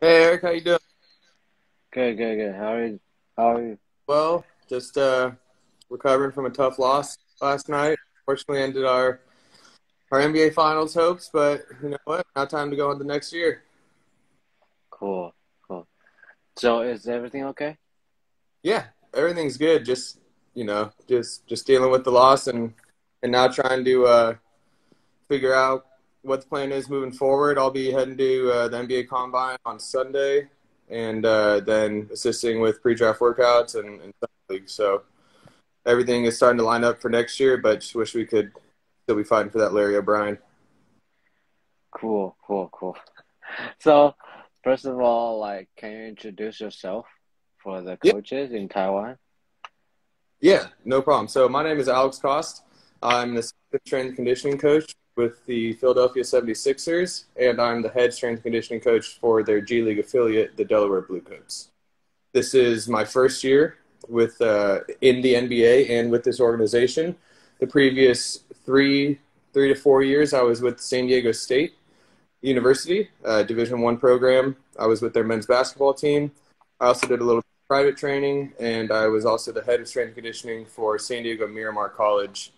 Hey Eric, how you doing? Good, good, good. How are you? Well, just recovering from a tough loss last night. Fortunately, ended our NBA Finals hopes, but you know what? Now time to go on to next year. Cool, cool. So is everything okay? Yeah, everything's good. Just dealing with the loss and now trying to figure out what the plan is moving forward. I'll be heading to the NBA Combine on Sunday, and then assisting with pre-draft workouts and summer league. So everything is starting to line up for next year, but just wish we could still be fighting for that Larry O'Brien. Cool, cool, cool. So, first of all, can you introduce yourself for the Yeah, coaches in Taiwan? yeah, no problem. So my name is Alex Cost. I'm the strength and conditioning coach with the Philadelphia 76ers, and I'm the head strength and conditioning coach for their G League affiliate, the Delaware Bluecoats. This is my first year with in the NBA and with this organization. The previous three to 4 years, I was with San Diego State University, Division I program. I was with their men's basketball team. I also did a little private training, and I was also the head of strength and conditioning for San Diego Miramar College,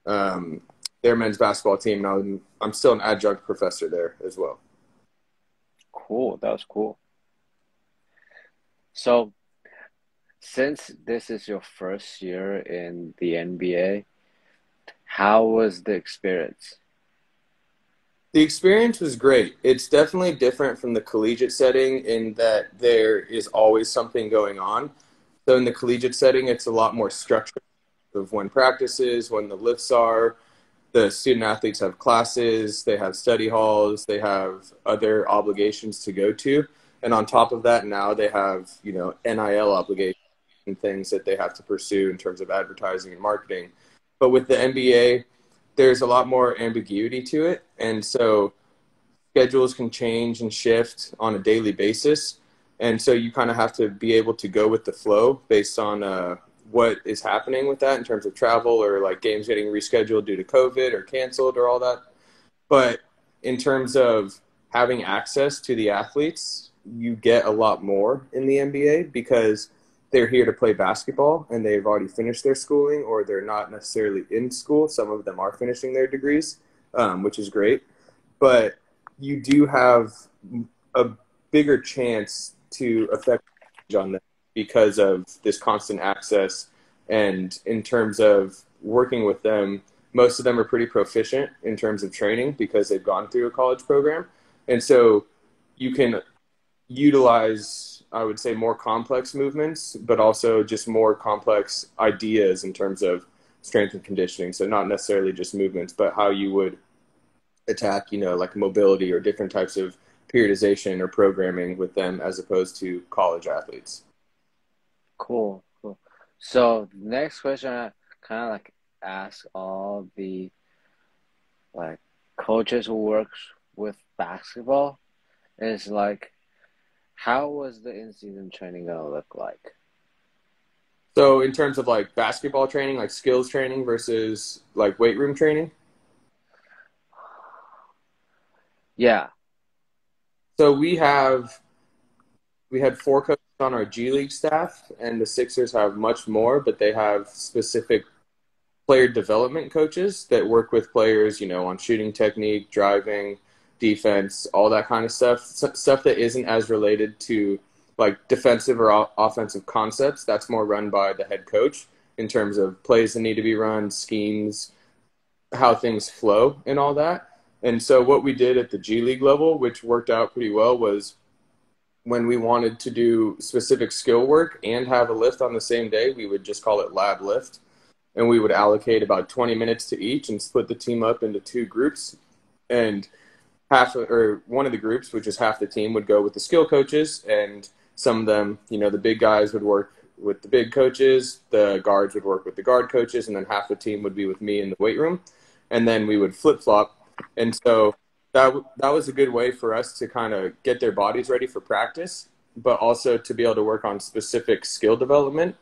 um, their men's basketball team. And I'm still an adjunct professor there as well. Cool, that was cool. So, since this is your first year in the NBA, how was the experience? The experience was great. It's definitely different from the collegiate setting in that there is always something going on. So in the collegiate setting, it's a lot more structured of when practices, when the lifts are. The student athletes have classes, they have study halls, they have other obligations to go to. And on top of that, now they have, NIL obligations and things that they have to pursue in terms of advertising and marketing. But with the NBA, there's a lot more ambiguity to it. And so schedules can change and shift on a daily basis. And so you kind of have to be able to go with the flow based on what is happening with that in terms of travel or like games getting rescheduled due to COVID or canceled or all that. But in terms of having access to the athletes, you get a lot more in the NBA because they're here to play basketball and they've already finished their schooling or they're not necessarily in school. Some of them are finishing their degrees, which is great. But you do have a bigger chance to affect on them because of this constant access. And in terms of working with them, most of them are pretty proficient in terms of training because they've gone through a college program. And so you can utilize, I would say, more complex movements, but also just more complex ideas in terms of strength and conditioning. So not necessarily just movements, but how you would attack, like mobility or different types of periodization or programming with them as opposed to college athletes. Cool, cool. So, the next question I kind of ask all the like coaches who works with basketball is how was the in-season training gonna look like? So in terms of like basketball training, like skills training versus like weight room training. Yeah. So we had four coaches on our G League staff, and the Sixers have much more, but they have specific player development coaches that work with players, on shooting technique, driving, defense, all that kind of stuff. Stuff that isn't as related to like defensive or offensive concepts. That's more run by the head coach in terms of plays that need to be run, schemes, how things flow, and all that. And so what we did at the G League level, which worked out pretty well, was when we wanted to do specific skill work and have a lift on the same day, we would just call it lab lift. And we would allocate about 20 minutes to each and split the team up into two groups. And or one of the groups, which is half the team, would go with the skill coaches. And some of them, the big guys would work with the big coaches, the guards would work with the guard coaches, and then half the team would be with me in the weight room. And then we would flip flop. And so that was a good way for us to kind of get their bodies ready for practice, but also to be able to work on specific skill development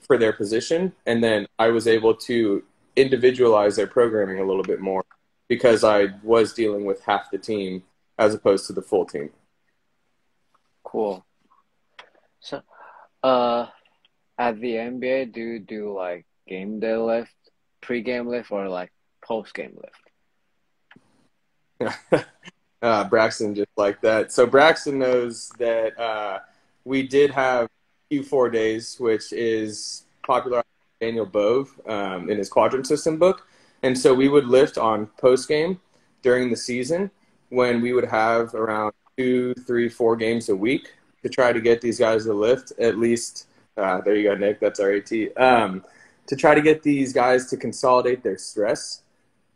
for their position. And then I was able to individualize their programming a little bit more because I was dealing with half the team as opposed to the full team. Cool. So, at the NBA, do you do like game day lift, pre-game lift, or like post-game lift? Braxton just like that. So Braxton knows that we did have Q4 days, which is popular by Daniel Bove in his quadrant system book. And so we would lift on post-game during the season when we would have around 2, 3, 4 games a week to try to get these guys to lift at least. There you go, Nick. That's our AT. To try to get these guys to consolidate their stress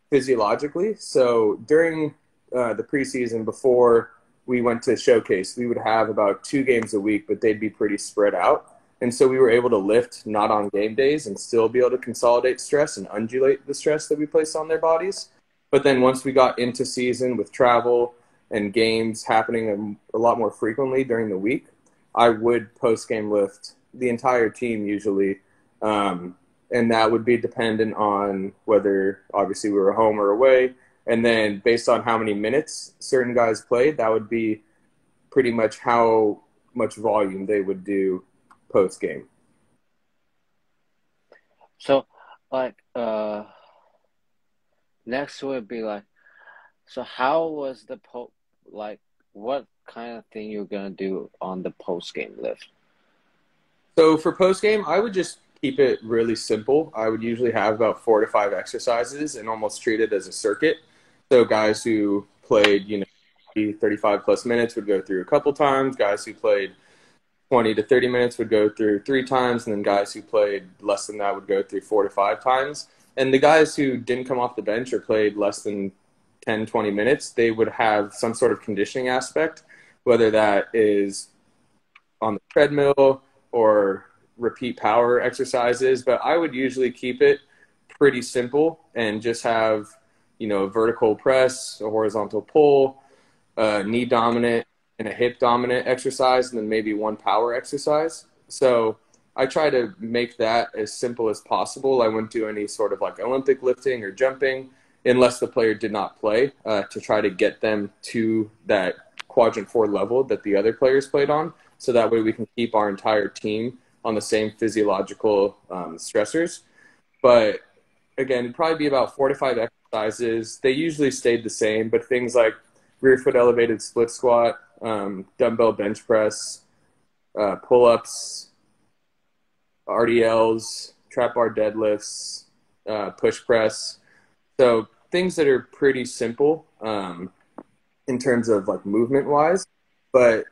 physiologically. So during the preseason, before we went to showcase, we would have about 2 games a week, but they'd be pretty spread out. And so we were able to lift not on game days and still be able to consolidate stress and undulate the stress that we place on their bodies. But then once we got into season with travel and games happening a lot more frequently during the week, I would post-game lift the entire team usually. And that would be dependent on whether obviously we were home or away. And then based on how many minutes certain guys played, that would be pretty much how much volume they would do post-game. So, like, next would be like, so how was the what kind of thing you're gonna do on the post-game lift? So for post-game, I would just keep it really simple. I would usually have about 4 to 5 exercises and almost treat it as a circuit. So guys who played, 35 plus minutes would go through a couple times. Guys who played 20 to 30 minutes would go through 3 times. And then guys who played less than that would go through 4 to 5 times. And the guys who didn't come off the bench or played less than 10, 20 minutes, they would have some sort of conditioning aspect, whether that is on the treadmill or repeat power exercises. But I would usually keep it pretty simple and just have, a vertical press, a horizontal pull, knee dominant, and a hip dominant exercise, and then maybe 1 power exercise. So I try to make that as simple as possible. I wouldn't do any sort of like Olympic lifting or jumping unless the player did not play, to try to get them to that quadrant 4 level that the other players played on. So that way we can keep our entire team on the same physiological stressors. But again, it'd probably be about 4 to 5 exercises. They usually stayed the same, but things like rear foot elevated split squat, dumbbell bench press, pull-ups, RDLs, trap bar deadlifts, push press. So things that are pretty simple in terms of like movement wise, but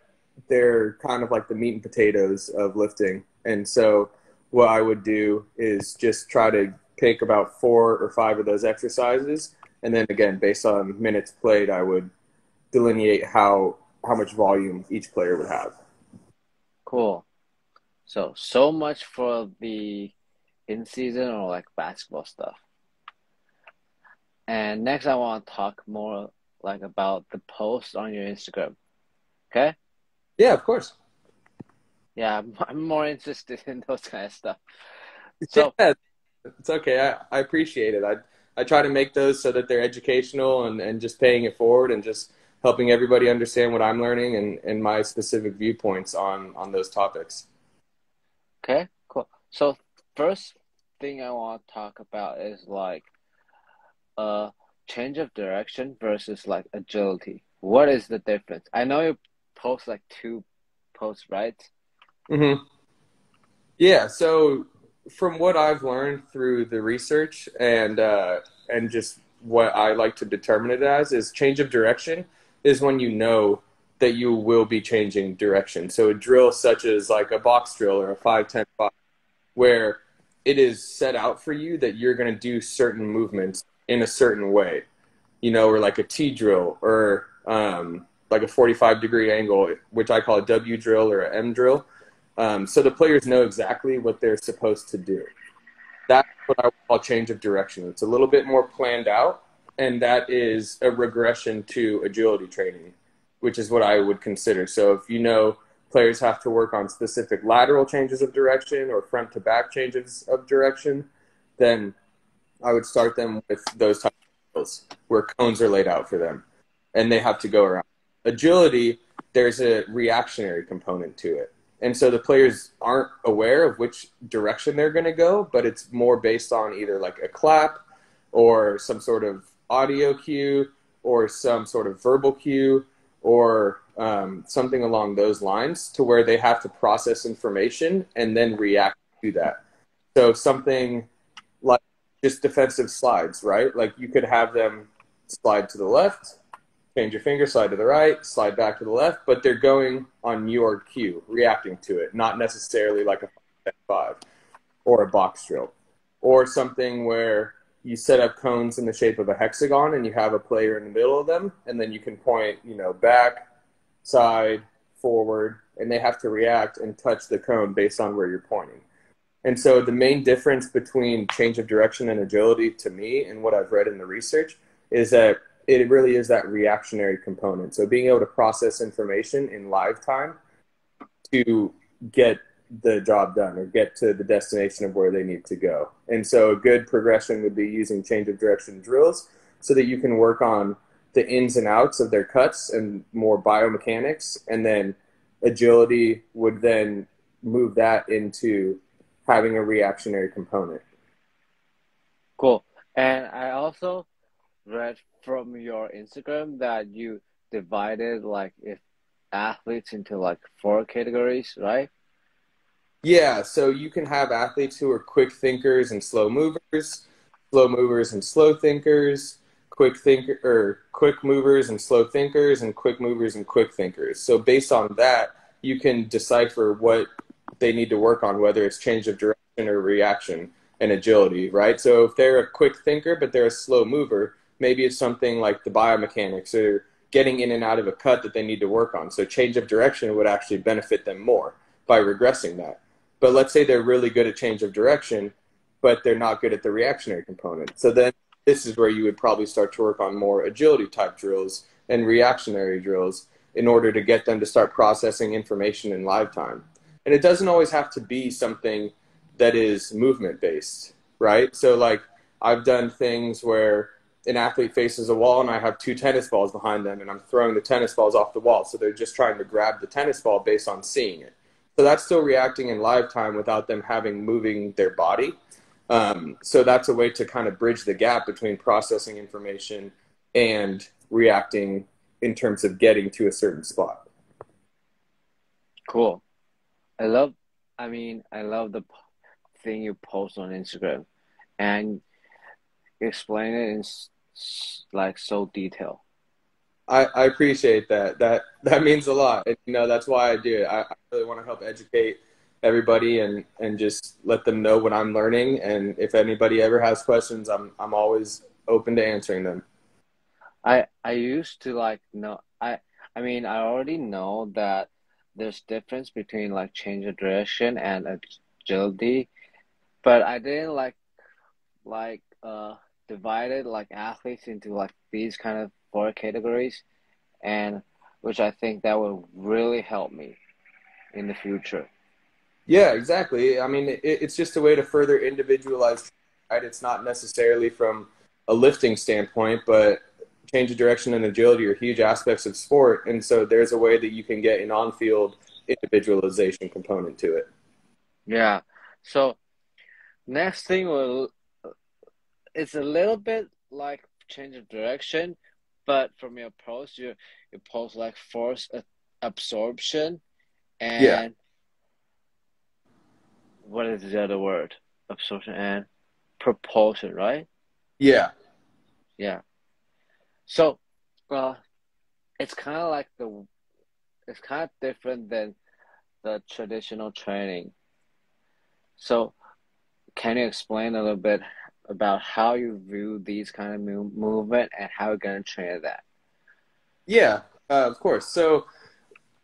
they're kind of like the meat and potatoes of lifting. And so what I would do is just try to pick about 4 or 5 of those exercises. And then again, based on minutes played, I would delineate how much volume each player would have. Cool. So much for the in-season or like basketball stuff. And next I want to talk more like about the post on your Instagram. Okay? Yeah, of course. Yeah, I'm more interested in those kind of stuff. So yeah, it's okay. I appreciate it. I try to make those so that they're educational and just paying it forward and just helping everybody understand what I'm learning and my specific viewpoints on those topics. Okay, cool. So first thing I want to talk about is like change of direction versus like agility. What is the difference? I know you post like 2 posts, right? Mm-hmm. Yeah, so from what I've learned through the research and just what I like to determine it as is change of direction is when you know that you will be changing direction. So a drill such as like a box drill or a 5-10-5, where it is set out for you that you're going to do certain movements in a certain way, or like a T drill or like a 45-degree angle, which I call a W drill or a M drill. So the players know exactly what they're supposed to do. That's what I would call change of direction. It's a little bit more planned out, and that is a regression to agility training, which is what I would consider. So if players have to work on specific lateral changes of direction or front to back changes of direction, then I would start them with those types of drills where cones are laid out for them and they have to go around. Agility there's a reactionary component to it. And so the players aren't aware of which direction they're going to go, but it's more based on either like a clap or some sort of audio cue or some sort of verbal cue or something along those lines, to where they have to process information and then react to that. So something like just defensive slides, right? Like you could have them slide to the left, change your finger, slide to the right, slide back to the left, but they're going on your cue, reacting to it, not necessarily like a 5 or a box drill. Or something where you set up cones in the shape of a hexagon and you have a player in the middle of them, and then you can point, back, side, forward, and they have to react and touch the cone based on where you're pointing. And so the main difference between change of direction and agility, to me, and what I've read in the research, is that it really is that reactionary component. So being able to process information in live time to get the job done or get to the destination of where they need to go. And so a good progression would be using change of direction drills so that you can work on the ins and outs of their cuts and more biomechanics. And then agility would then move that into having a reactionary component. Cool. And I also read from your Instagram that you divided athletes into 4 categories, right? Yeah, so you can have athletes who are quick thinkers and slow movers and slow thinkers, quick movers and slow thinkers, and quick movers and quick thinkers. So based on that, you can decipher what they need to work on, whether it's change of direction or reaction and agility, right? So if they're a quick thinker but they're a slow mover, maybe it's something like the biomechanics or getting in and out of a cut that they need to work on. So change of direction would actually benefit them more by regressing that. But let's say they're really good at change of direction, but they're not good at the reactionary component. So then this is where you would probably start to work on more agility type drills and reactionary drills in order to get them to start processing information in live time. And it doesn't always have to be something that is movement based, right? So I've done things where an athlete faces a wall and I have 2 tennis balls behind them and I'm throwing the tennis balls off the wall. So they're just trying to grab the tennis ball based on seeing it. So that's still reacting in live time without them moving their body. So that's a way to kind of bridge the gap between processing information and reacting in terms of getting to a certain spot. Cool. I love the thing you post on Instagram and explain it in so detailed. I appreciate that. That means a lot. And, that's why I do it. I really want to help educate everybody and just let them know what I'm learning. And if anybody ever has questions, I'm always open to answering them. I used to know. I already know that there's difference between change of direction and agility, but I didn't divided athletes into these kind of 4 categories, and which I think that will really help me in the future. Yeah, exactly. I mean, it's just a way to further individualize, right? It's not necessarily from a lifting standpoint, but change of direction and agility are huge aspects of sport. And so there's a way that you can get an on-field individualization component to it. Yeah. So next thing it's a little bit like change of direction, but from your post, you post force absorption and what is the other word? Absorption and propulsion, right? Yeah. Yeah. So, it's kind of it's kind of different than the traditional training. So, can you explain a little bit about how you view these kind of movement and how you're going to train that? Yeah, of course. So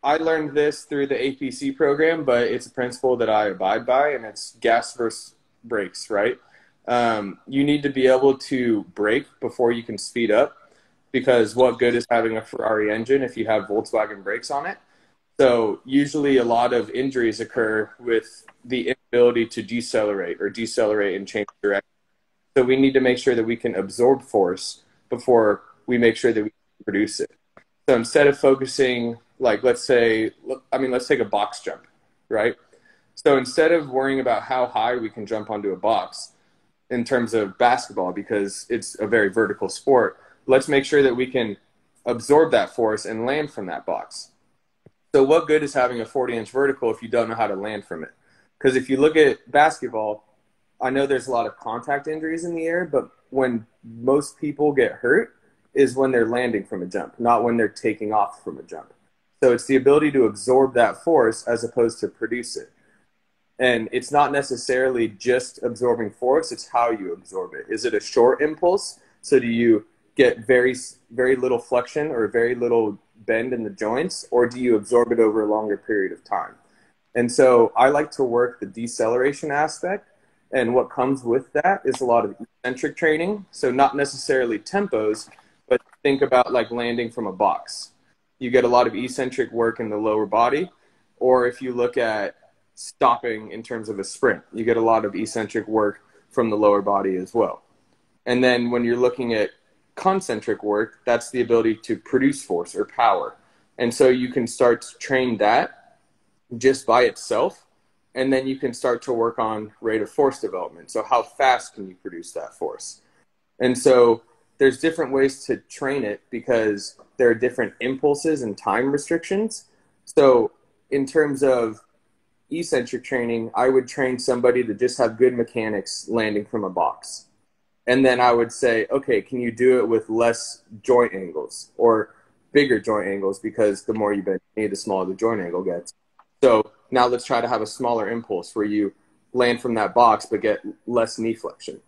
I learned this through the APC program, but it's a principle that I abide by, and it's gas versus brakes, right? You need to be able to brake before you can speed up, because what good is having a Ferrari engine if you have Volkswagen brakes on it? So usually a lot of injuries occur with the inability to decelerate and change direction. So we need to make sure that we can absorb force before we make sure that we can produce it. So instead of focusing like let's take a box jump, right? So instead of worrying about how high we can jump onto a box in terms of basketball, because it's a very vertical sport, let's make sure that we can absorb that force and land from that box. So what good is having a 40-inch vertical if you don't know how to land from it? Because if you look at basketball, I know there's a lot of contact injuries in the air, but when most people get hurt is when they're landing from a jump, not when they're taking off from a jump. So it's the ability to absorb that force as opposed to produce it. And it's not necessarily just absorbing force, it's how you absorb it. Is it a short impulse? So do you get very, very little flexion or very little bend in the joints, or do you absorb it over a longer period of time? And so I like to work the deceleration aspect, and what comes with that is a lot of eccentric training. So not necessarily tempos, but think about like landing from a box. You get a lot of eccentric work in the lower body, or if you look at stopping in terms of a sprint, you get a lot of eccentric work from the lower body as well. And then when you're looking at concentric work, that's the ability to produce force or power. And so you can start to train that just by itself, and then you can start to work on rate of force development. So how fast can you produce that force? And so there's different ways to train it because there are different impulses and time restrictions. So in terms of eccentric training, I would train somebody to just have good mechanics landing from a box. And then I would say, okay, can you do it with less joint angles or bigger joint angles? Because the more you bend the knee, the smaller the joint angle gets. So now let's try to have a smaller impulse where you land from that box but get less knee flexion.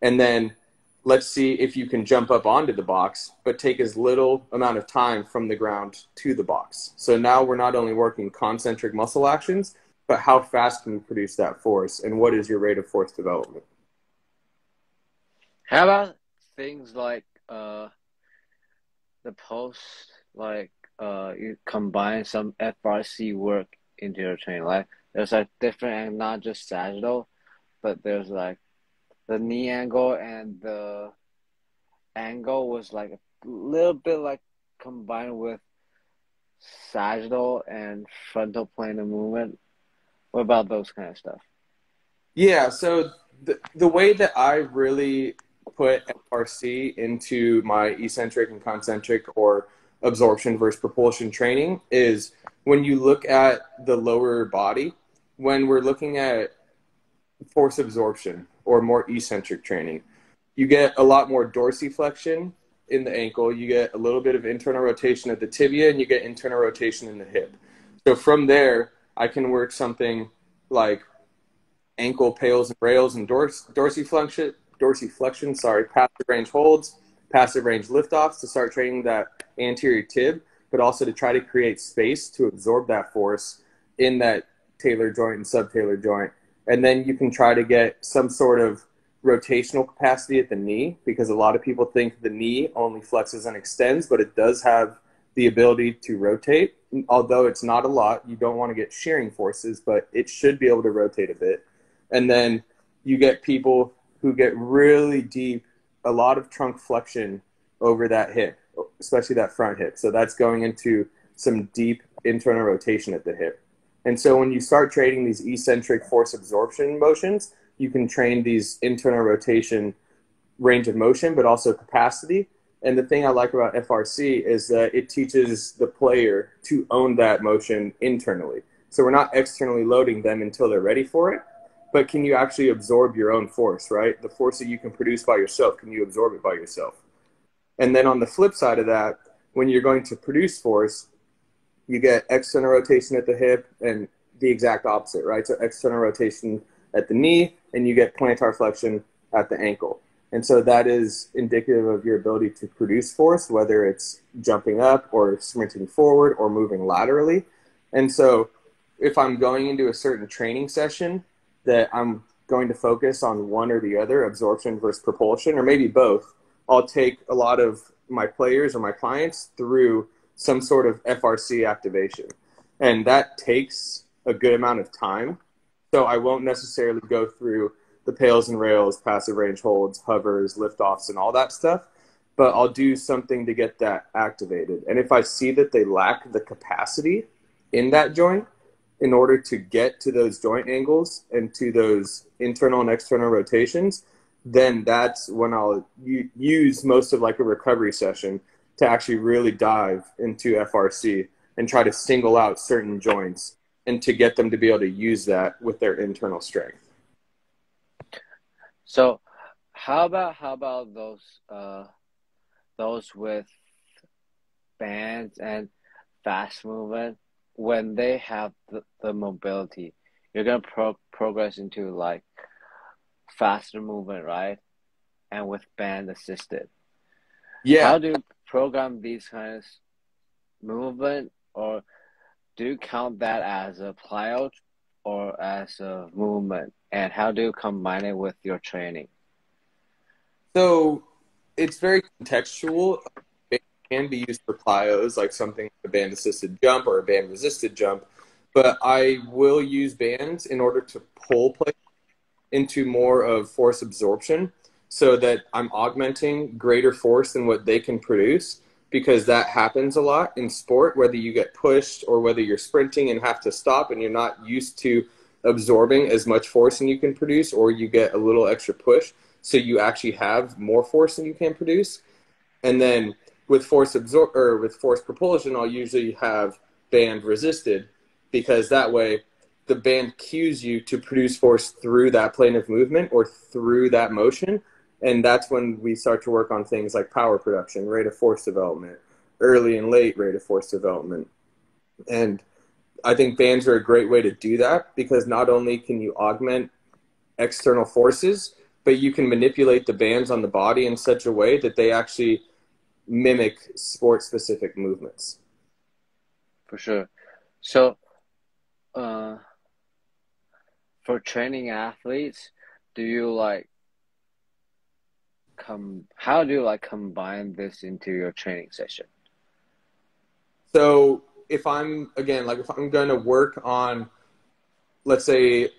And then let's see if you can jump up onto the box but take as little amount of time from the ground to the box. So now we're not only working concentric muscle actions, but how fast can you produce that force and what is your rate of force development? How about things like the post, like you combine some FRC work into your training? Like there's like different, and not just sagittal, but there's like the knee angle and the angle was like a little bit like combined with sagittal and frontal plane of movement. What about those kind of stuff? Yeah, so the way that I really put FRC into my eccentric and concentric or absorption versus propulsion training is when you look at the lower body, when we're looking at force absorption or more eccentric training, you get a lot more dorsiflexion in the ankle, you get a little bit of internal rotation at the tibia, and you get internal rotation in the hip. So from there, I can work something like ankle pails and rails and dorsiflexion, passive range holds, passive range liftoffs to start training that anterior tib, but also to try to create space to absorb that force in that talar joint and subtalar joint. And then you can try to get some sort of rotational capacity at the knee, because a lot of people think the knee only flexes and extends, but it does have the ability to rotate. Although it's not a lot, you don't want to get shearing forces, but it should be able to rotate a bit. And then you get people who get really deep, a lot of trunk flexion over that hip, especially that front hip. So that's going into some deep internal rotation at the hip. And so when you start training these eccentric force absorption motions, you can train these internal rotation range of motion, but also capacity. And the thing I like about FRC is that it teaches the player to own that motion internally. So we're not externally loading them until they're ready for it, but can you actually absorb your own force, right? The force that you can produce by yourself, can you absorb it by yourself? And then on the flip side of that, when you're going to produce force, you get external rotation at the hip and the exact opposite, right? So external rotation at the knee, and you get plantar flexion at the ankle. And so that is indicative of your ability to produce force, whether it's jumping up or sprinting forward or moving laterally. And so if I'm going into a certain training session that I'm going to focus on one or the other, absorption versus propulsion, or maybe both, I'll take a lot of my players or my clients through some sort of FRC activation. And that takes a good amount of time. So I won't necessarily go through the pails and rails, passive range holds, hovers, liftoffs, and all that stuff. but I'll do something to get that activated. And if I see that they lack the capacity in that joint in order to get to those joint angles and to those internal and external rotations, then that's when I'll use most of like a recovery session to actually really dive into FRC and try to single out certain joints and to get them to be able to use that with their internal strength. So how about those with bands and fast movement? When they have the mobility, you're gonna progress into like faster movement, right? And with band assisted. Yeah. How do you program these kinds of movement, or do you count that as a plyo or as a movement? And how do you combine it with your training? So it's very contextual. It can be used for plyos, like something like a band-assisted jump or a band-resisted jump. But I will use bands in order to pull players into more of force absorption so that I'm augmenting greater force than what they can produce, because that happens a lot in sport, whether you get pushed or whether you're sprinting and have to stop and you're not used to absorbing as much force than you can produce, or you get a little extra push. So you actually have more force than you can produce. And then with force propulsion, I'll usually have band resisted, because that way the band cues you to produce force through that plane of movement or through that motion. And that's when we start to work on things like power production, rate of force development, early and late rate of force development. And I think bands are a great way to do that, because not only can you augment external forces, but you can manipulate the bands on the body in such a way that they actually mimic sport-specific movements. For sure. So, for training athletes, do you how do you combine this into your training session? So if I'm going to work on, let's say,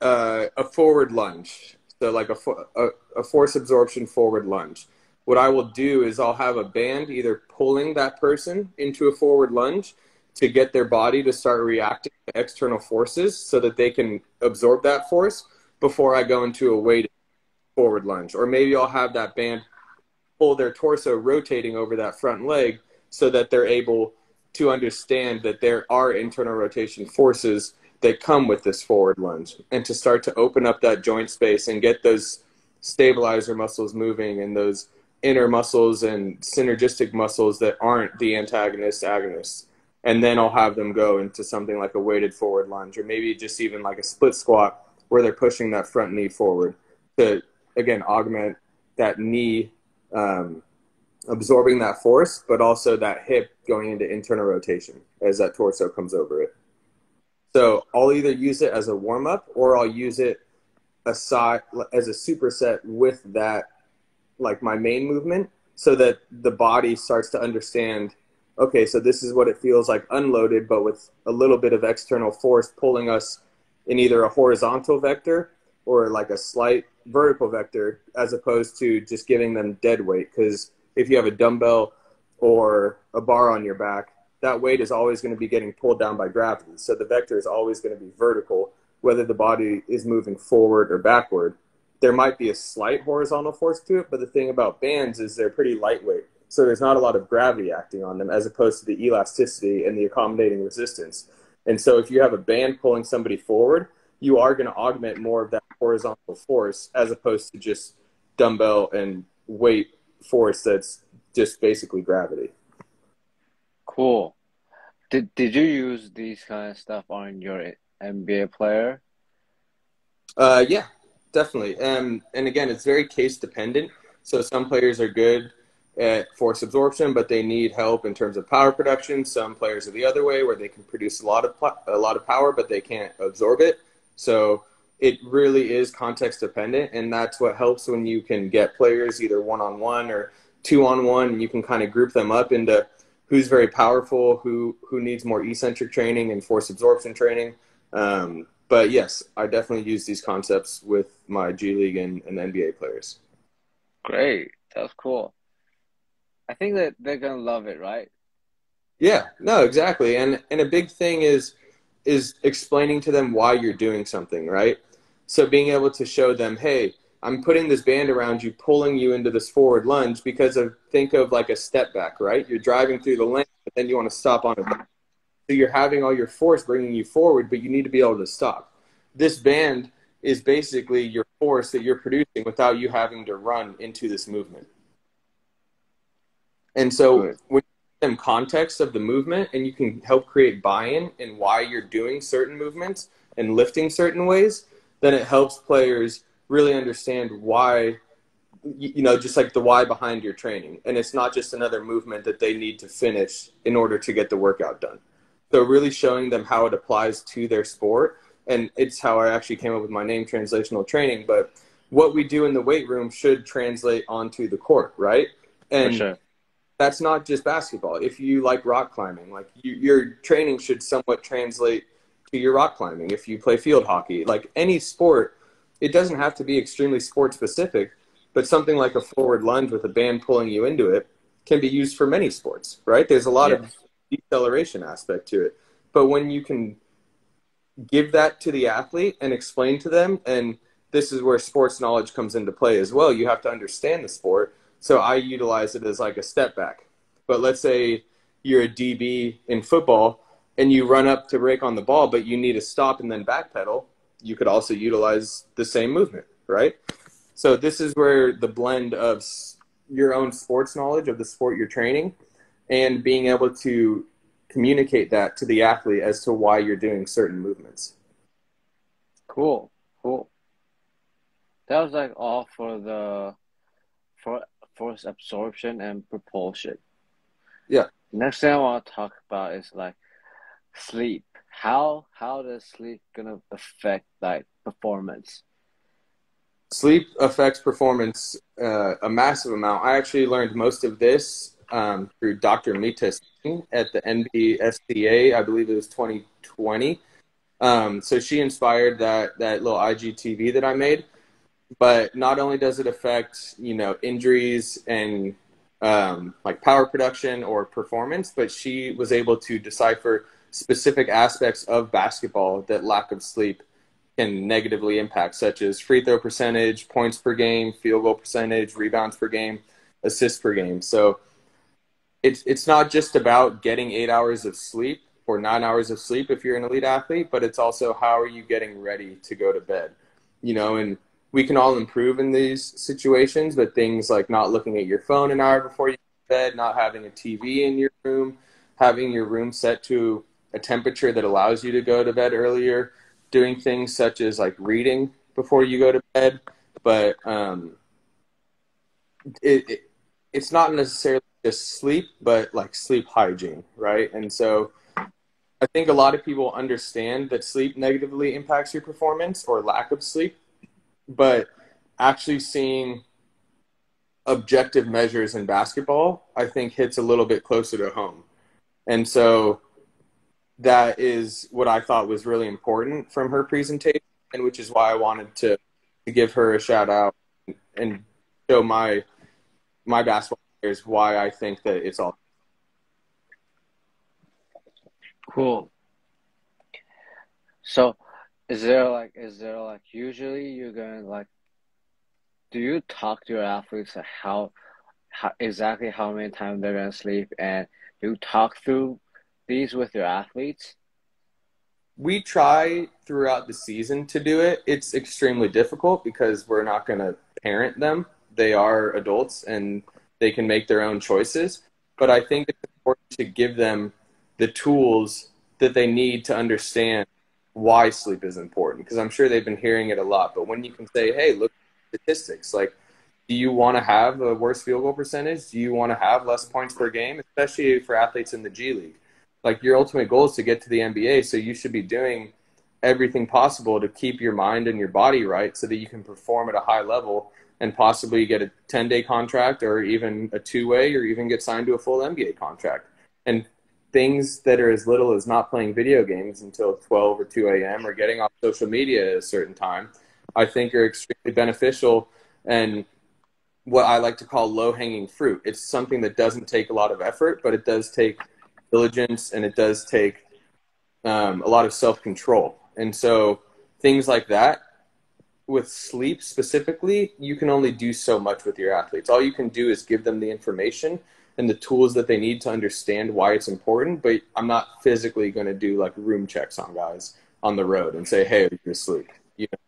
a forward lunge, so like a force absorption forward lunge, what I will do is I'll have a band either pulling that person into a forward lunge to get their body to start reacting to external forces so that they can absorb that force before I go into a weighted forward lunge. Or maybe I'll have that band pull their torso rotating over that front leg so that they're able to understand that there are internal rotation forces that come with this forward lunge, and to start to open up that joint space and get those stabilizer muscles moving and those inner muscles and synergistic muscles that aren't the antagonist agonists. And then I'll have them go into something like a weighted forward lunge, or maybe just even like a split squat where they're pushing that front knee forward to, again, augment that knee absorbing that force, but also that hip going into internal rotation as that torso comes over it. So I'll either use it as a warm-up, or I'll use it as a superset with that, like my main movement, so that the body starts to understand, okay, so this is what it feels like unloaded, but with a little bit of external force pulling us in either a horizontal vector or like a slight vertical vector, as opposed to just giving them dead weight. Because if you have a dumbbell or a bar on your back, that weight is always going to be getting pulled down by gravity. So the vector is always going to be vertical, whether the body is moving forward or backward. There might be a slight horizontal force to it, but the thing about bands is they're pretty lightweight. So there's not a lot of gravity acting on them, as opposed to the elasticity and the accommodating resistance. And so if you have a band pulling somebody forward, you are going to augment more of that horizontal force, as opposed to just dumbbell and weight force that's just basically gravity. Cool. Did you use these kind of stuff on your NBA player? Yeah, definitely. And again, it's very case dependent. So some players are good at force absorption, but they need help in terms of power production. Some players are the other way, where they can produce a lot of power, but they can't absorb it. So it really is context dependent, and that's what helps when you can get players either one-on-one or two-on-one, and you can kind of group them up into who's very powerful, who needs more eccentric training and force absorption training. But yes, I definitely use these concepts with my G League and NBA players. Great. That's cool. I think that they're gonna love it, right? Yeah, no, exactly. And a big thing is explaining to them why you're doing something, right? So being able to show them, hey, I'm putting this band around you, pulling you into this forward lunge because of, think of like a step back, right? You're driving through the lane, but then you want to stop on it. So you're having all your force bringing you forward, but you need to be able to stop. This band is basically your force that you're producing without you having to run into this movement. And so Good. when you give them context of the movement and you can help create buy-in and why you're doing certain movements and lifting certain ways, then it helps players really understand why, you know, just like the why behind your training. And it's not just another movement that they need to finish in order to get the workout done. So really showing them how it applies to their sport. And it's how I actually came up with my name, Translational Training. But what we do in the weight room should translate onto the court, right? And For sure. that's not just basketball. If you like rock climbing, like your training should somewhat translate to your rock climbing. If you play field hockey, like any sport, it doesn't have to be extremely sport specific, but something like a forward lunge with a band pulling you into it can be used for many sports, right? There's a lot of deceleration aspect to it. But when you can give that to the athlete and explain to them, and this is where sports knowledge comes into play as well. You have to understand the sport. So I utilize it as like a step back. But let's say you're a DB in football and you run up to break on the ball, but you need to stop and then backpedal. You could also utilize the same movement, right? So this is where the blend of your own sports knowledge of the sport you're training and being able to communicate that to the athlete as to why you're doing certain movements. Cool. That was like all for the force absorption and propulsion. Yeah. Next thing I want to talk about is like sleep. How does sleep gonna affect like performance? Sleep affects performance a massive amount. I actually learned most of this through Dr. Mita Singh at the NBSCA. I believe it was 2020. So she inspired that little IGTV that I made. But not only does it affect, you know, injuries and like power production or performance, but she was able to decipher specific aspects of basketball that lack of sleep can negatively impact, such as free throw percentage, points per game, field goal percentage, rebounds per game, assists per game. So it's not just about getting 8 hours of sleep or 9 hours of sleep if you're an elite athlete, but it's also how are you getting ready to go to bed, you know, and we can all improve in these situations, but things like not looking at your phone an hour before you go to bed, not having a TV in your room, having your room set to a temperature that allows you to go to bed earlier, doing things such as like reading before you go to bed. But it's not necessarily just sleep, but like sleep hygiene, right? And so I think a lot of people understand that sleep negatively impacts your performance or lack of sleep, but actually seeing objective measures in basketball, I think hits a little bit closer to home. And so that is what I thought was really important from her presentation, and which is why I wanted to give her a shout out and show my basketball players why I think that it's all Cool. So is there like usually you're gonna like, do you talk to your athletes like how exactly how many times they're gonna sleep, and do you talk through these with your athletes? We try throughout the season to do it. It's extremely difficult because we're not going to parent them. They are adults and they can make their own choices. But I think it's important to give them the tools that they need to understand why sleep is important, because I'm sure they've been hearing it a lot. But when you can say, hey, look at statistics, like, do you want to have a worse field goal percentage? Do you want to have less points per game, especially for athletes in the G League? Like, your ultimate goal is to get to the NBA, so you should be doing everything possible to keep your mind and your body right so that you can perform at a high level and possibly get a 10-day contract or even a two-way or even get signed to a full NBA contract. And things that are as little as not playing video games until 12 or 2 a.m. or getting off social media at a certain time, I think are extremely beneficial. And what I like to call low-hanging fruit. It's something that doesn't take a lot of effort, but it does take diligence, and it does take a lot of self-control. And so things like that, with sleep specifically, you can only do so much with your athletes. All you can do is give them the information and the tools that they need to understand why it's important, but I'm not physically going to do like room checks on guys on the road and say, hey, are you asleep? You know?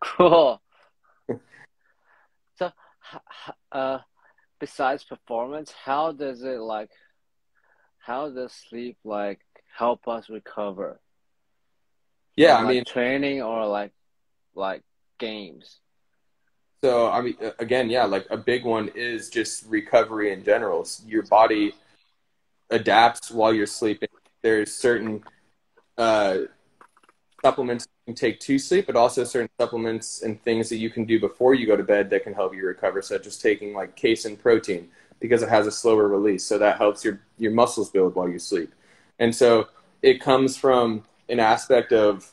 Cool. So, besides performance, how does sleep like help us recover? Yeah, From, I mean, training or like games. so I mean, again, yeah, like a big one is just recovery in general. Your body adapts while you're sleeping. There's certain supplements you can take to sleep, but also certain supplements and things that you can do before you go to bed that can help you recover, such as taking like casein protein because it has a slower release. So that helps your muscles build while you sleep. And so it comes from an aspect of,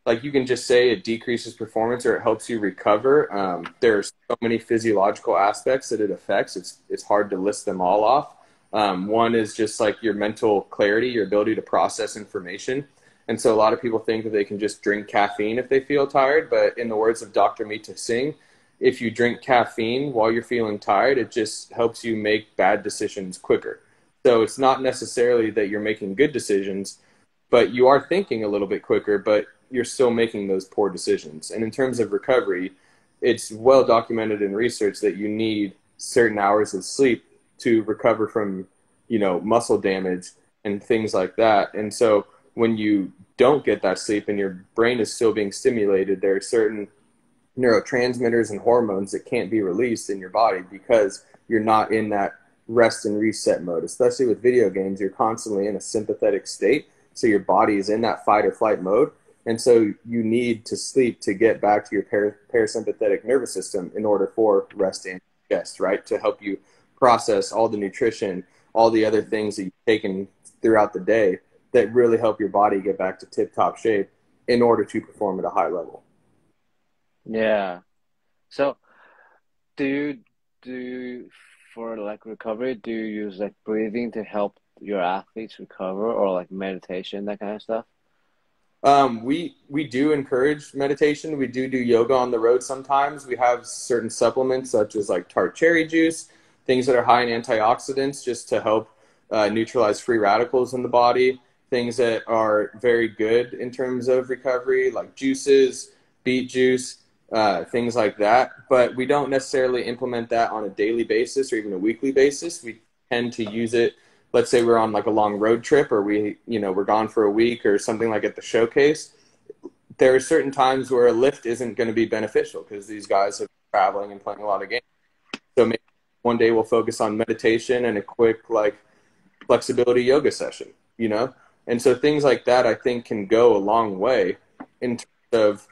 like, you can just say it decreases performance or it helps you recover. There's so many physiological aspects that it affects. It's hard to list them all off. One is just like your mental clarity, your ability to process information. And so a lot of people think that they can just drink caffeine if they feel tired. But in the words of Dr. Mita Singh, if you drink caffeine while you're feeling tired, it just helps you make bad decisions quicker. So it's not necessarily that you're making good decisions, but you are thinking a little bit quicker, but you're still making those poor decisions. And in terms of recovery, it's well documented in research that you need certain hours of sleep to recover from, muscle damage and things like that. And so when you don't get that sleep and your brain is still being stimulated, there are certain neurotransmitters and hormones that can't be released in your body because you're not in that rest and reset mode. Especially with video games, you're constantly in a sympathetic state. So your body is in that fight or flight mode. And so you need to sleep to get back to your parasympathetic nervous system in order for rest and digest, right? To help you process all the nutrition, all the other things that you've taken throughout the day that really help your body get back to tip-top shape in order to perform at a high level. Yeah. So do you for like recovery, do you use like breathing to help your athletes recover, or like meditation, that kind of stuff? We do encourage meditation. We do yoga on the road sometimes. We have certain supplements such as like tart cherry juice, things that are high in antioxidants just to help neutralize free radicals in the body, things that are very good in terms of recovery, like juices, beet juice, things like that. But we don't necessarily implement that on a daily basis or even a weekly basis. We tend to use it. Let's say we're on like a long road trip, or we're gone for a week or something like at the showcase. There are certain times where a lift isn't going to be beneficial because these guys have been traveling and playing a lot of games. So maybe one day we'll focus on meditation and a quick like flexibility yoga session, And so things like that I think can go a long way in terms of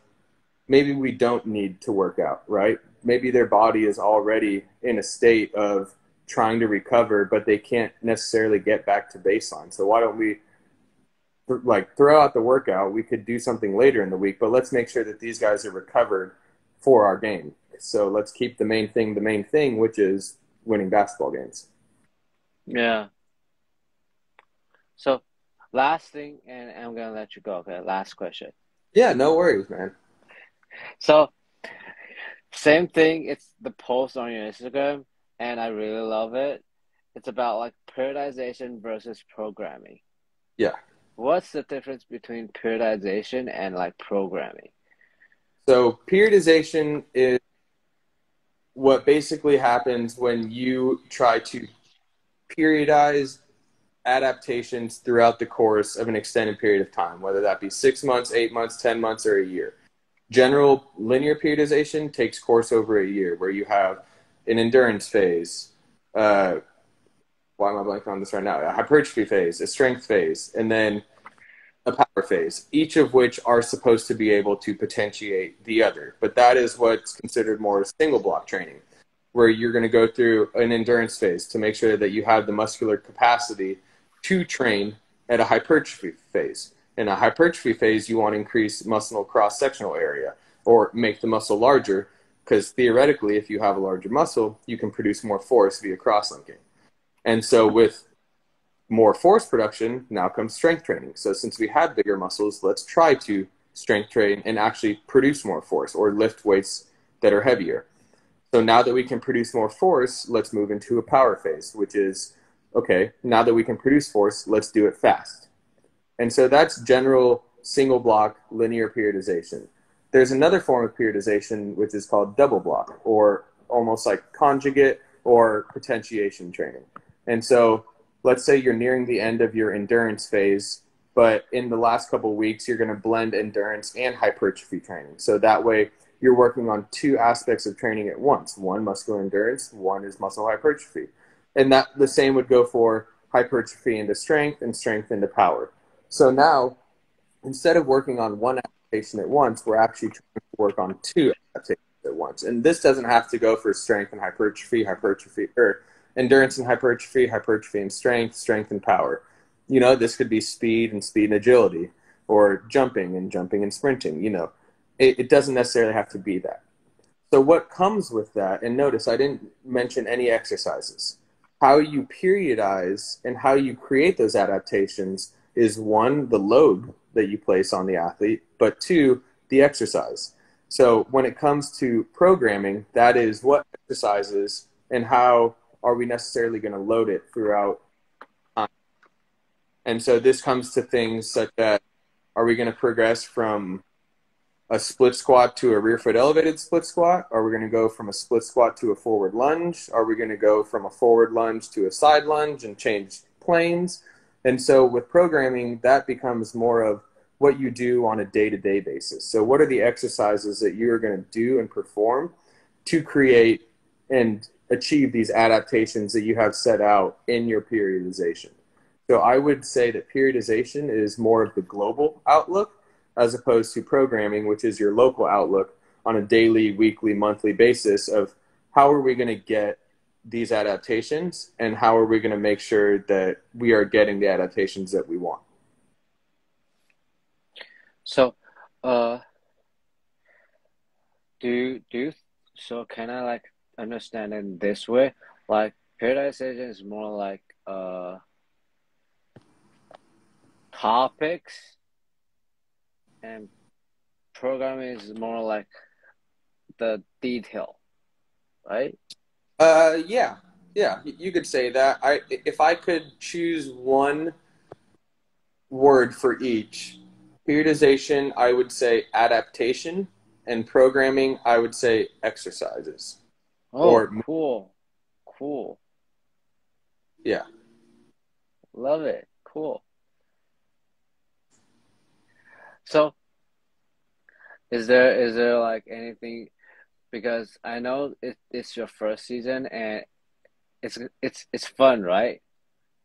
maybe we don't need to work out, right? Maybe their body is already in a state of trying to recover, but they can't necessarily get back to baseline. So why don't we like throw out the workout? We could do something later in the week, but let's make sure that these guys are recovered for our game. So let's keep the main thing, which is winning basketball games. Yeah. So last thing, and I'm gonna let you go. Okay, last question. Yeah, no worries, man. So same thing. It's the post on your Instagram, and I really love it. It's about like periodization versus programming. Yeah. What's the difference between periodization and like programming? So periodization is what basically happens when you try to periodize adaptations throughout the course of an extended period of time, whether that be 6 months, 8 months, 10 months, or a year. General linear periodization takes course over a year, where you have an endurance phase. Why am I blanking on this right now? A hypertrophy phase, a strength phase, and then a power phase, each of which are supposed to be able to potentiate the other. But that is what's considered more single block training, where you're going to go through an endurance phase to make sure that you have the muscular capacity to train at a hypertrophy phase. In a hypertrophy phase, you want to increase muscle cross-sectional area or make the muscle larger because theoretically, if you have a larger muscle, you can produce more force via cross-linking. And so with more force production, now comes strength training. So since we have bigger muscles, let's try to strength train and actually produce more force or lift weights that are heavier. So now that we can produce more force, let's move into a power phase, which is, okay, now that we can produce force, let's do it fast. And so that's general single block linear periodization. There's another form of periodization, which is called double block, or almost like conjugate or potentiation training. And so let's say you're nearing the end of your endurance phase, but in the last couple of weeks, you're going to blend endurance and hypertrophy training. So that way you're working on two aspects of training at once. One, muscular endurance, one is muscle hypertrophy. And that the same would go for hypertrophy into strength and strength into power. So now, instead of working on one adaptation at once, we're actually trying to work on two adaptations at once. And this doesn't have to go for strength and hypertrophy, or endurance and hypertrophy, hypertrophy and strength and power. You know, this could be speed and agility, or jumping and sprinting. You know, it doesn't necessarily have to be that. So what comes with that, and notice I didn't mention any exercises. How you periodize and how you create those adaptations is one, the load that you place on the athlete, but two, the exercise. So when it comes to programming, that is what exercises and how are we necessarily going to load it throughout time. And so this comes to things such as, are we going to progress from a split squat to a rear foot elevated split squat? Are we going to go from a split squat to a forward lunge? Are we going to go from a forward lunge to a side lunge and change planes? And so with programming, that becomes more of what you do on a day-to-day basis. So what are the exercises that you're going to do and perform to create and achieve these adaptations that you have set out in your periodization? So I would say that periodization is more of the global outlook as opposed to programming, which is your local outlook on a daily, weekly, monthly basis of how are we going to get these adaptations and how are we going to make sure that we are getting the adaptations that we want. So, do you so can I like understand in this way? Like periodization is more like topics, and programming is more like the detail, right? Yeah, you could say that. If I could choose one word for each, periodization, I would say adaptation, and programming, I would say exercises. Oh, Or cool. yeah. Love it. Cool. So, is there like anything, because I know it's your first season and it's fun, right?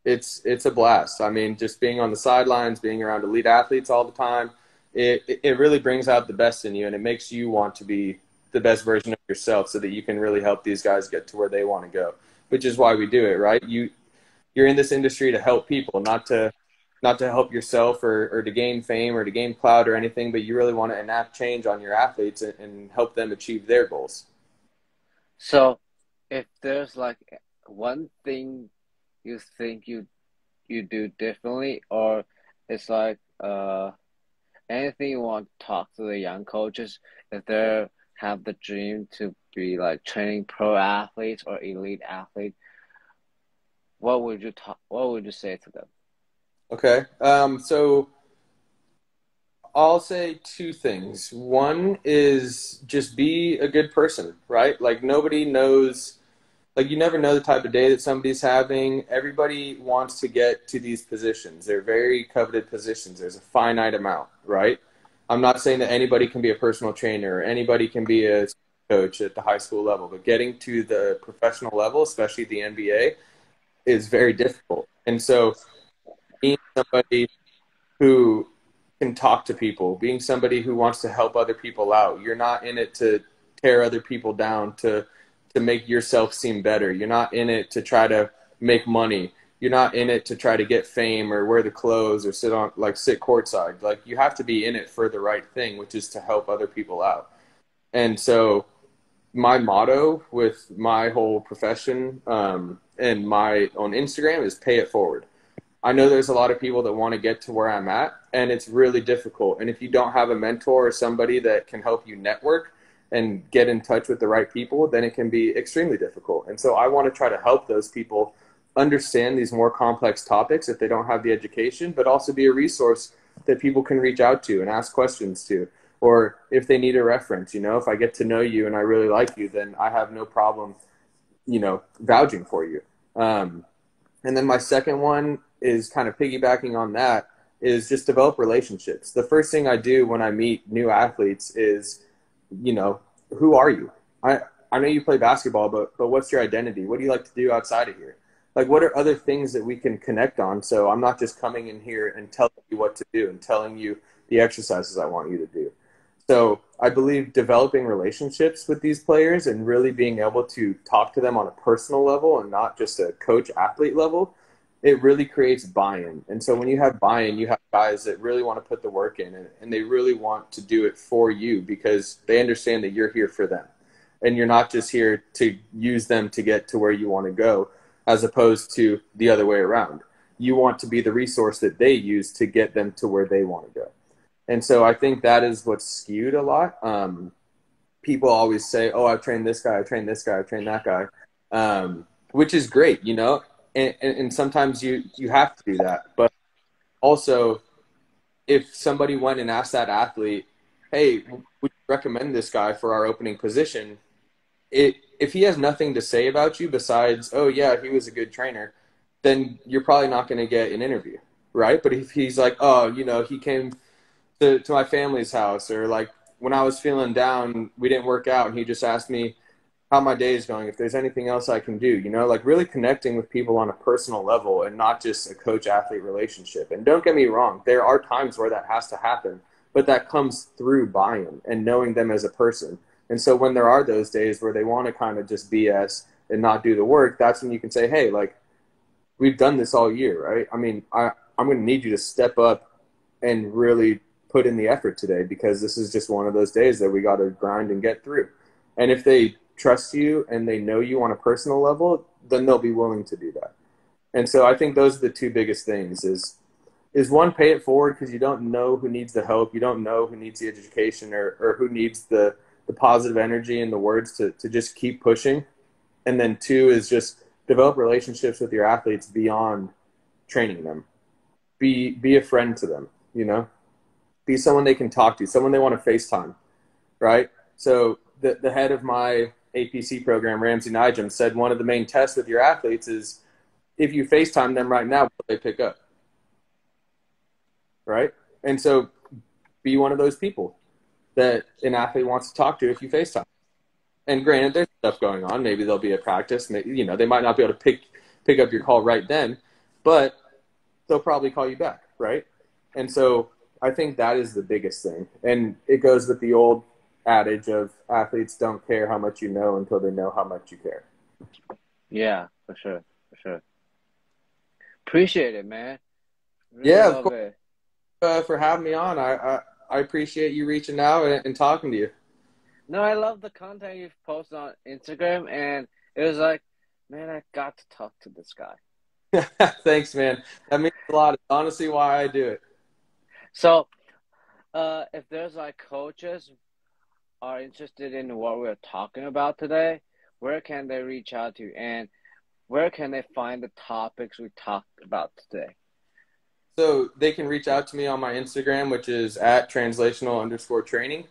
It's a blast. I mean, just being on the sidelines, being around elite athletes all the time, it really brings out the best in you, and it makes you want to be the best version of yourself so that you can really help these guys get to where they want to go, which is why we do it, right? You're in this industry to help people, not to help yourself or to gain fame or to gain clout or anything, but you really want to enact change on your athletes and help them achieve their goals. So, if there's like one thing you think you do differently, or it's like anything you want to talk to the young coaches if they have the dream to be like training pro athletes or elite athletes, what would you say to them? Okay. So I'll say two things. One is just be a good person, right? Like nobody knows, like you never know the type of day that somebody's having. Everybody wants to get to these positions. They're very coveted positions. There's a finite amount, right? I'm not saying that anybody can be a personal trainer or anybody can be a coach at the high school level, but getting to the professional level, especially the NBA, is very difficult. And so being somebody who can talk to people, being somebody who wants to help other people out. You're not in it to tear other people down, to make yourself seem better. You're not in it to try to make money. You're not in it to try to get fame or wear the clothes or sit courtside. Like you have to be in it for the right thing, which is to help other people out. And so my motto with my whole profession and my on Instagram is pay it forward. I know there's a lot of people that want to get to where I'm at, and it's really difficult. And if you don't have a mentor or somebody that can help you network and get in touch with the right people, then it can be extremely difficult. And so I want to try to help those people understand these more complex topics if they don't have the education, but also be a resource that people can reach out to and ask questions to. Or if they need a reference, if I get to know you and I really like you, then I have no problem, vouching for you. And then my second one is kind of piggybacking on that is just develop relationships. The first thing I do when I meet new athletes is, who are you? I know you play basketball, but what's your identity? What do you like to do outside of here? Like, what are other things that we can connect on? So I'm not just coming in here and telling you what to do and telling you the exercises I want you to do. So I believe developing relationships with these players and really being able to talk to them on a personal level and not just a coach-athlete level, it really creates buy-in. And so when you have buy-in, you have guys that really want to put the work in and they really want to do it for you because they understand that you're here for them. And you're not just here to use them to get to where you want to go, as opposed to the other way around. You want to be the resource that they use to get them to where they want to go. And so I think that is what's skewed a lot. People always say, oh, I've trained this guy, I've trained this guy, I've trained that guy, which is great, and sometimes you have to do that. But also, if somebody went and asked that athlete, hey, would you recommend this guy for our opening position? If he has nothing to say about you besides, oh, yeah, he was a good trainer, then you're probably not going to get an interview, right? But if he's like, oh, he came to my family's house, or like when I was feeling down, we didn't work out, and he just asked me how my day is going, if there's anything else I can do, like really connecting with people on a personal level and not just a coach-athlete relationship. And don't get me wrong, there are times where that has to happen, but that comes through buy-in and knowing them as a person. And so when there are those days where they want to kind of just BS and not do the work, that's when you can say, hey, like, we've done this all year, right? I mean, I'm going to need you to step up and really put in the effort today because this is just one of those days that we got to grind and get through. And if they trust you and they know you on a personal level, then they'll be willing to do that. And so I think those are the two biggest things is one, pay it forward because you don't know who needs the help. You don't know who needs the education or who needs the positive energy and the words to just keep pushing. And then two is just develop relationships with your athletes beyond training them. Be a friend to them, Be someone they can talk to, someone they want to FaceTime, right? So the head of my APC program, Ramsey Nijam, said one of the main tests with your athletes is if you FaceTime them right now, will they pick up? Right? And so be one of those people that an athlete wants to talk to if you FaceTime. And granted, there's stuff going on. Maybe they'll be at practice. Maybe, they might not be able to pick up your call right then, but they'll probably call you back, right? And so I think that is the biggest thing. And it goes with the old adage of athletes don't care how much you know until they know how much you care. Yeah, for sure. Appreciate it, man. Really yeah, love of course. it. For having me on. I appreciate you reaching out and talking to you. No, I love the content you've posted on Instagram, and it was like, man, I got to talk to this guy. Thanks, man. That means a lot. It's honestly why I do it. So, if there's like coaches are interested in what we're talking about today, where can they reach out to, and where can they find the topics we talked about today? So they can reach out to me on my Instagram, which is @translational_training.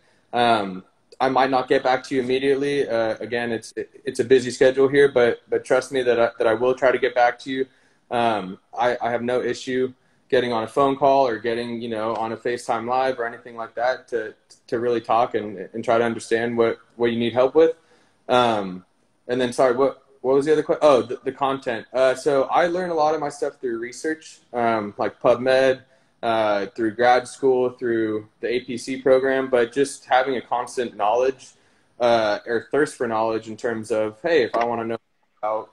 I might not get back to you immediately. Again, it's a busy schedule here, but trust me that I will try to get back to you. I have no issue getting on a phone call or getting, on a FaceTime Live or anything like that to really talk and try to understand what you need help with. And then, sorry, what was the other question? Oh, the content. So I learned a lot of my stuff through research, like PubMed, through grad school, through the APC program, but just having a constant knowledge or thirst for knowledge in terms of, hey, if I want to know about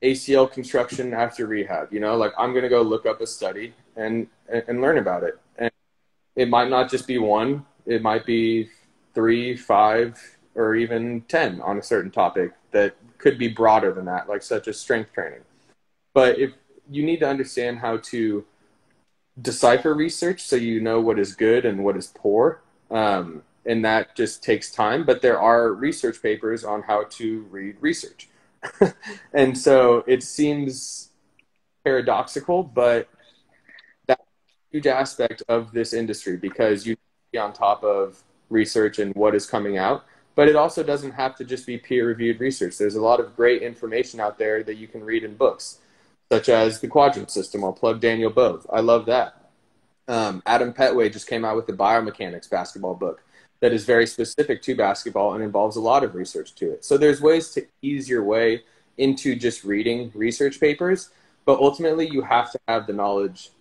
ACL construction after rehab, I'm going to go look up a study and learn about it. And it might not just be one, it might be 3, 5, or even 10 on a certain topic that could be broader than that, like such as strength training. But if you need to understand how to decipher research so you know what is good and what is poor, and that just takes time. But there are research papers on how to read research. And so it seems paradoxical, but that's a huge aspect of this industry because you be on top of research and what is coming out. But it also doesn't have to just be peer-reviewed research. There's a lot of great information out there that you can read in books, such as the quadrant system. I'll plug Daniel Bove. I love that. Adam Petway just came out with the biomechanics basketball book that is very specific to basketball and involves a lot of research to it. So there's ways to ease your way into just reading research papers, but ultimately you have to have the knowledge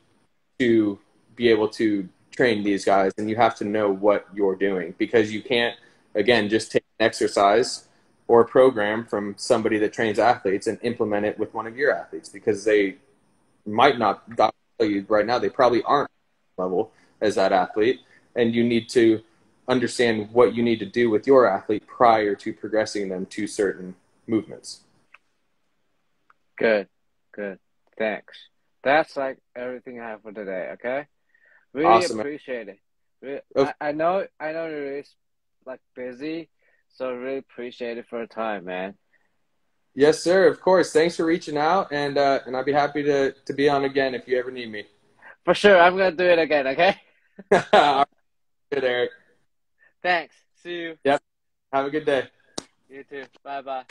to be able to train these guys, and you have to know what you're doing, because you can't, again, just take an exercise or a program from somebody that trains athletes and implement it with one of your athletes, because they might not, I'll tell you right now, they probably aren't level as that athlete, and you need to understand what you need to do with your athlete prior to progressing them to certain movements. Good. Thanks. That's like everything I have for today, okay? Really Awesome. appreciate it. I know you're really like busy, so really appreciate it for your time, man. Yes, sir. Of course. Thanks for reaching out, and I'd be happy to be on again if you ever need me. For sure, I'm gonna do it again, okay? Good, Eric. Thanks. See you. Yep. Have a good day. You too. Bye-bye.